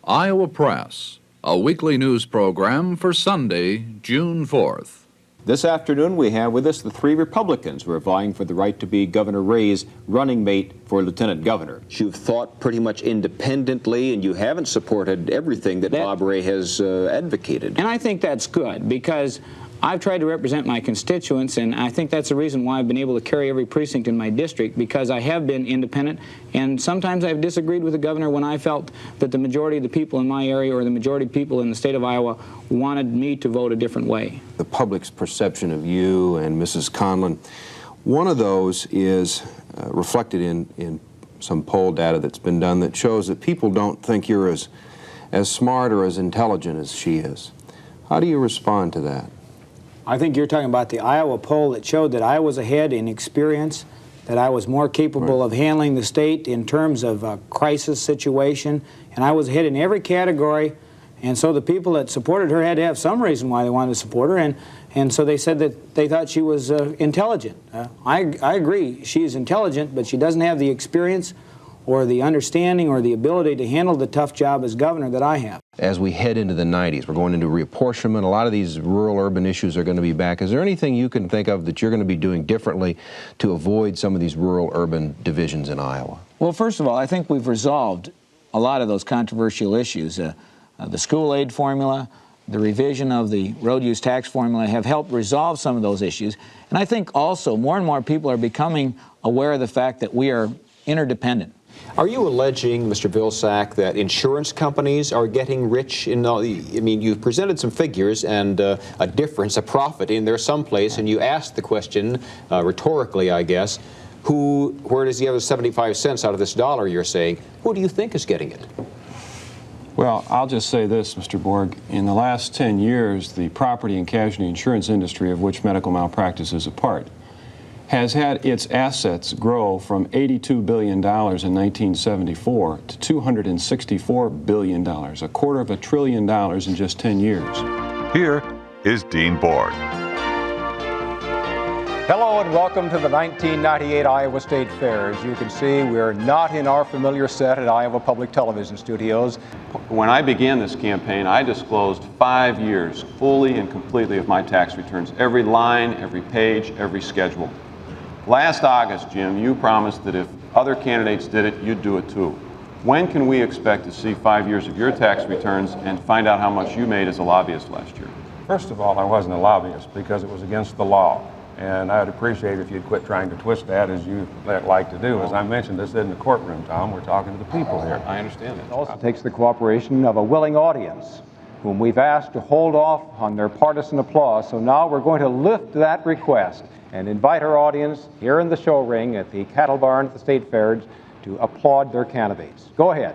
Iowa Press, a weekly news program for Sunday, June 4th. This afternoon we have with us the three Republicans who are vying for the right to be Governor Ray's running mate for lieutenant governor. You've thought pretty much independently, and you haven't supported everything that Bob Ray has advocated. And I think that's good, because I've tried to represent my constituents, and I think that's the reason why I've been able to carry every precinct in my district, because I have been independent, and sometimes I've disagreed with the governor when I felt that the majority of the people in my area or the majority of people in the state of Iowa wanted me to vote a different way. The public's perception of you and Mrs. Conlon, one of those is reflected in some poll data that's been done that shows that people don't think you're as smart or as intelligent as she is. How do you respond to that? I think you're talking about the Iowa poll that showed that I was ahead in experience, that I was more capable of handling the state in terms of a crisis situation, and I was ahead in every category. And so the people that supported her had to have some reason why they wanted to support her, and so they said that they thought she was intelligent. I agree, she is intelligent, but she doesn't have the experience or the understanding or the ability to handle the tough job as governor that I have. As we head into the 90s, we're going into reapportionment. A lot of these rural-urban issues are going to be back. Is there anything you can think of that you're going to be doing differently to avoid some of these rural-urban divisions in Iowa? Well, first of all, I think we've resolved a lot of those controversial issues. The school aid formula, the revision of the road use tax formula have helped resolve some of those issues. And I think also more and more people are becoming aware of the fact that we are interdependent. Are you alleging, Mr. Vilsack, that insurance companies are getting rich in all the, I mean, you've presented some figures and a difference, a profit in there someplace, and you asked the question, rhetorically, I guess, where does the other 75 cents out of this dollar you're saying? Who do you think is getting it? Well, I'll just say this, Mr. Borg. In the last 10 years, the property and casualty insurance industry, of which medical malpractice is a part, has had its assets grow from $82 billion in 1974 to $264 billion, a quarter of $1 trillion in just 10 years. Here is Dean Borg. Hello and welcome to the 1998 Iowa State Fair. As you can see, we're not in our familiar set at Iowa Public Television Studios. When I began this campaign, I disclosed 5 years fully and completely of my tax returns, every line, every page, every schedule. Last August, Jim, you promised that if other candidates did it, you'd do it too. When can we expect to see 5 years of your tax returns and find out how much you made as a lobbyist last year? First of all, I wasn't a lobbyist because it was against the law. And I'd appreciate it if you'd quit trying to twist that as you like to do. As I mentioned, this isn't a courtroom, Tom. We're talking to the people here. I understand that. It also takes the cooperation of a willing audience, whom we've asked to hold off on their partisan applause. So now we're going to lift that request and invite our audience here in the show ring at the Cattle Barn at the State Fair to applaud their candidates. Go ahead.